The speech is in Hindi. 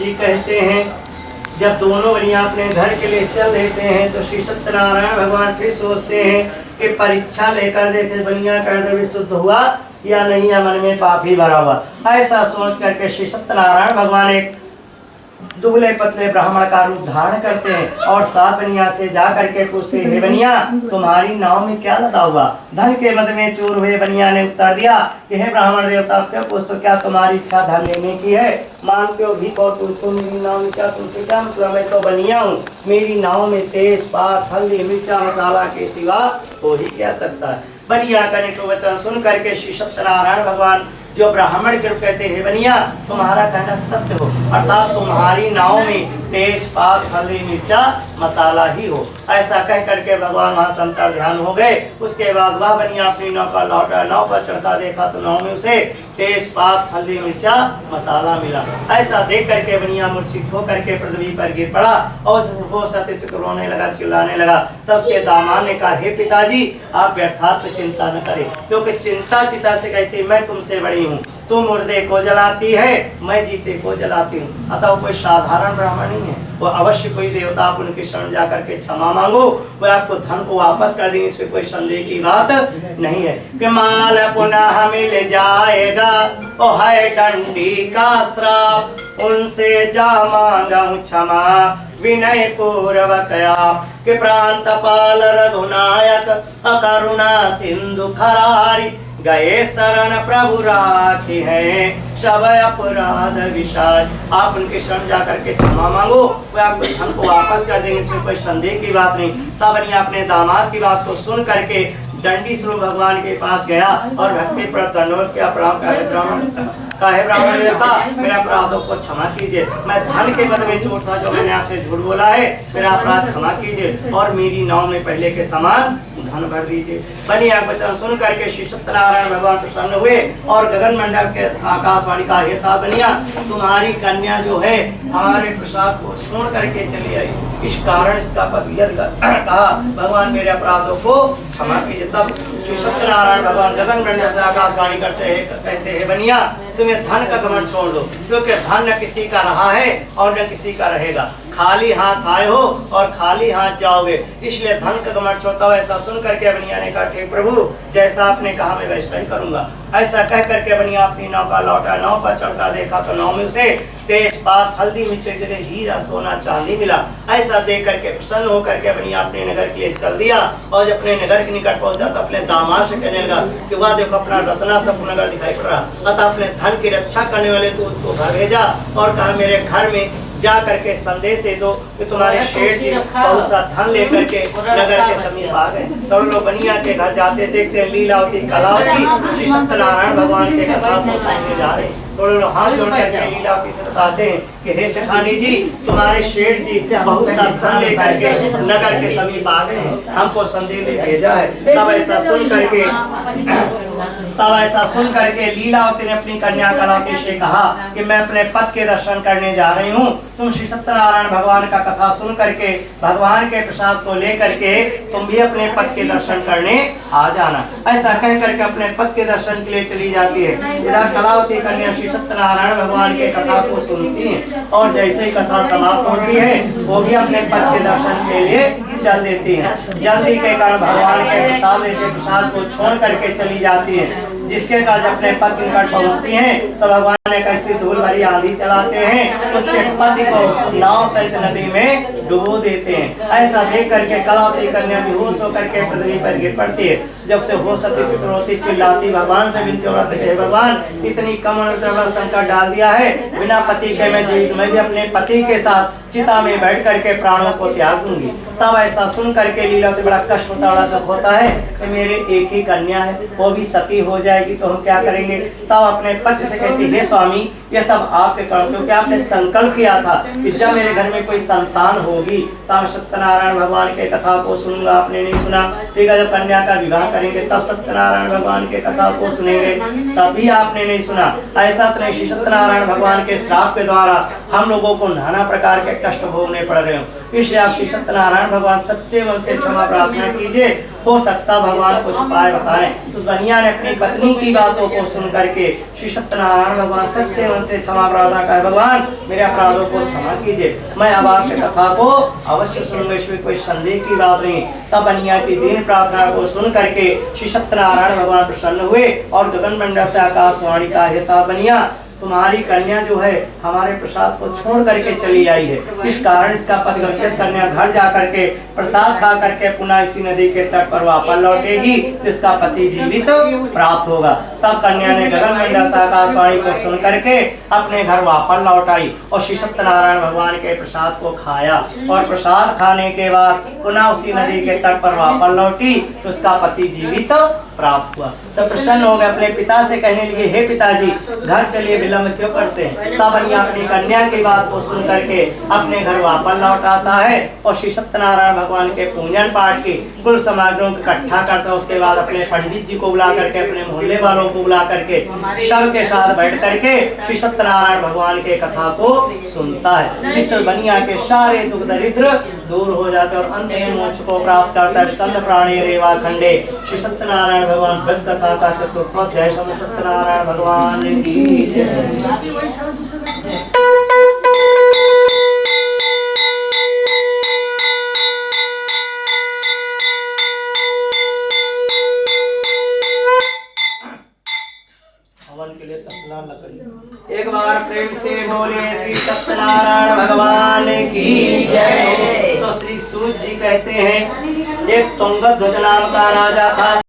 जी कहते हैं जब दोनों बनिया अपने घर के लिए चल देते हैं तो श्री सत्यनारायण भगवान फिर सोचते हैं कि परीक्षा लेकर देखे बनिया कर दे शुद्ध हुआ या नहीं, या मन में पाप ही भरा हुआ। ऐसा सोच करके श्री सत्यनारायण भगवान एक दुबले पतले ब्राह्मण का रूप धारण करते हैं और सात बनिया से जा करके पूछते, हे बनिया तुम्हारी नाव में क्या लदा हुआ? धन के मद में चूर हुए बनिया ने उत्तर दिया कि हे ब्राह्मण देवता क्यों पूछ, तो क्या तुम्हारी इच्छा धन लेने की है? मान क्यों भी तो मेरी नाव में क्या तुमसे क्या मतलब? मैं तो बनिया हूँ, मेरी नाव में तेज पात हल्दी मिर्चा मसाला के सिवा हो ही क्या सकता है। बनिया का तो वचन सुन करके श्री सत्यनारायण भगवान जो ब्राह्मण के रूप कहते हैं, बनिया तुम्हारा कहना सत्य हो, अर्थात तुम्हारी नाव में तेज पात हल्दी मिर्चा मसाला ही हो। ऐसा कह करके भगवान वहां संतर ध्यान हो गए। उसके बाद वह बनिया अपनी नाव का लौटा, नाव पर चढ़ता देखा तो नाव में उसे तेज पात हल्दी मिर्चा मसाला मिला। ऐसा देख करके बनिया मूर्छित होकर के पृथ्वी पर गिर पड़ा और वो सत्यचित रोने लगा, चिल्लाने लगा। तब उसके दामाद ने कहा, हे पिताजी आप व्यर्थात चिंता न करें, क्योंकि चिंता चिता से कहती मैं तुमसे बड़ी हूँ। तुम मुर्दे को जलाती है, मैं जीते को जलाती हूँ। अतः कोई साधारण ब्राह्मण नहीं है, वो अवश्य कोई देवता आप उनके शरण जाकर के क्षमा मांगो, वो आपको धन को वापस कर देंगे, इसमें कोई संदेह की बात नहीं है। कि माल पुनः मिल जाएगा ओ है डंडी का श्राप, उनसे जा मांगा क्षमा विनय पूर्वक आप। कि प्रांतपाल रघुनायक अकरुणा सिंधु खरारी, गए शरण प्रभु राखी है सब अपराध विशाल। आप उनके शरण जाकर के क्षमा मांगो, वो आपको धन को वापस कर देंगे, इसमें कोई संदेह की बात नहीं। तब अपने दामाद की बात को सुन करके दंडी स्वरूप भगवान के पास गया और भक्ति पर दंडवत किया, प्रणाम कर काहे ब्राह्मण देवता मेरे अपराधों को क्षमा कीजिए, मैं धन के बद में चोर था जो मैंने आपसे झूठ बोला है, मेरा अपराध क्षमा कीजिए और मेरी नाव में पहले के समान धन भर दीजिए। बनिया वचन सुन करके श्री सत्यनारायण भगवान प्रसन्न हुए और गगन मंडल के आकाशवाणी का, हे साथ बनिया तुम्हारी कन्या जो है हमारे प्रसाद को छोड़ करके चली आई, इस कारण इसका पति कहा भगवान मेरे अपराधों को क्षमा कीजिए। तब श्री सत्यनारायण भगवान गगन मंडल से आकाशवाणी करते हैं, कहते हैं बनिया तुम्हें धन का घमंड छोड़ दो, क्योंकि धन न किसी का रहा है और न किसी का रहेगा। खाली हाथ आए हो और खाली हाथ जाओगे, इसलिए धन का घमंड छोड़ता हो। ऐसा सुन करके बनिया ने कहा, ठीक प्रभु जैसा आपने कहा मैं वैसा ही करूंगा। ऐसा कह करके बनिया अपनी नाव का लौटा, नाव पर चढ़ता देखा तो नाव में उसे तेज पात हल्दी मिर्च जगह हीरा सोना चांदी मिला। ऐसा देख करके प्रसन्न होकर के बनिया अपने नगर के लिए चल दिया और जब अपने नगर के निकट पहुंचा तो अपने दामाद से कहने लगा कि वह देखो अपना रत्ना सब नगर दिखाई पड़ रहा, अतः अपने धन की रक्षा करने वाले तो उसको घर भेजा और कहा मेरे घर में जा करके संदेश दे दो कि तुम्हारे शेठ जी बहुत सा धन लेकर के नगर के समीप आ गए। तो लोग बनिया के घर जाते देखते लीलावती कलावती श्री सत्यनारायण भगवान के कथा को सुनने जा रहे। तो लोग हाथ जोड़ करके लीलावती से बताते हैं कि हे सेठानी जी तुम्हारे शेठ जी बहुत सा धन लेकर के नगर के समीप आ गए, हमको संदेश ले भेजा है। तब ऐसा सुन करके लीलावती ने अपनी कन्या कलावती से कहा कि मैं अपने पद के दर्शन करने जा रही हूँ, तुम श्री सत्यनारायण भगवान का कथा सुन करके भगवान के प्रसाद को लेकर के तुम भी अपने पद के दर्शन करने आ जाना। ऐसा कह करके अपने पद के दर्शन के लिए चली जाती है। इधर कलावती कन्या श्री सत्यनारायण भगवान के कथा को सुनती है और जैसे ही कथा समाप्त होती है वो भी अपने पद के दर्शन के लिए चल देती है। जल्दी के कारण भगवान के प्रसाद को छोड़ करके चली जाती है, जिसके कारण अपने पति निकट पहुंचती हैं तो भगवान ने कैसी धूल भरी आंधी चलाते हैं, उसके पति को नाव सहित नदी में डुबो देते हैं। ऐसा देख करके कलावती कन्या बेहोश होकर के पृथ्वी पर गिर पड़ती है। जब से हो सती चित्रवती चिल्लाती भगवान से विनती हो रही है, भगवान इतनी कम संकट डाल दिया है, बिना पति के मैं जीवित, मैं भी अपने पति के साथ चिता में बैठ करके प्राणों को त्याग दूंगी। तब ऐसा सुन करके लीलावती बड़ा कष्ट होता, बड़ा दुख होता है कि मेरे एक ही कन्या है, वो भी सती हो जाएगी तो हम क्या करेंगे। तब अपने पति से कहती हे स्वामी ये सब आपके कर्म, क्योंकि आपने संकल्प किया था कि जब मेरे घर में कोई संतान हो होगी तब सत्यनारायण भगवान के कथा को सुनूंगा। आपने नहीं सुना, ठीक है, जब कन्या का विवाह करेंगे तब सत्यनारायण भगवान के कथा को सुनेंगे, तभी आपने नहीं सुना। ऐसा तो नहीं, श्री सत्यनारायण भगवान के श्राप के द्वारा हम लोगों को नाना प्रकार के कष्ट भोगने पड़ रहे हो, इसलिए आप श्री सत्यनारायण भगवान सच्चे मन से क्षमा प्रार्थना कीजिए। हो सकता भगवान कुछ उपाय बताएं। उस बनिया ने अपनी पत्नी की बातों को सुन करके श्री सत्यनारायण भगवान सच्चे मन से क्षमा प्रार्थना कर, भगवान मेरे अपराधों को क्षमा कीजिए, मैं अब आपकी कथा को अवश्य सुनूंगा, इसमें कोई संदेह की बात नहीं। तब बनिया की दीन प्रार्थना को सुन करके श्री सत्यनारायण भगवान प्रसन्न हुए और गगन मंडल से आकाशवाणी का हे साथ बनिया, तुम्हारी कन्या जो है हमारे प्रसाद को छोड़ करके चली आई है, इस कारण इसका पतिव्रत कन्या घर जा करके प्रसाद खा करके पुनः इसी नदी के तट पर वापस लौटेगी, इसका पति जीवित प्राप्त होगा। तब कन्या ने गगन मंडल से आकाशवाणी को सुन करके अपने घर वापस लौट आई और श्री सत्यनारायण भगवान के प्रसाद को खाया और प्रसाद खाने के बाद पुनः उसी नदी के तट पर वापस लौटी तो उसका पति जीवित प्राप्त हुआ। तब प्रसन्न हो गए, अपने पिता से कहने लगे, हे पिताजी घर चलिए, विलम्ब क्यों करते हैं। तब बनिया अपनी कन्या की बात को सुन करके अपने घर वापस लौट आता है और श्री सत्यनारायण भगवान के पूजन पाठ की कुल सामग्रियों को इकट्ठा करता है। उसके बाद अपने पंडित जी को बुला करके, अपने मोहल्ले वालों को बुला करके सब के साथ बैठ करके श्री सत्यनारायण भगवान के कथा को सुनता है, जिससे बनिया के सारे दुख दरिद्र दूर हो जाते और अंत में मोक्ष को प्राप्त करता है। संत प्राणी रेवा खंडे श्री सत्यनारायण भगवान भक्त कथा का चतुर्थोध्याय सत्यनारायण भगवान की जय। एक बार प्रेम से बोले श्री सत्यनारायण भगवान की जय। तो श्री सूत जी कहते हैं, एक तुंगध्वज नाम का राजा था।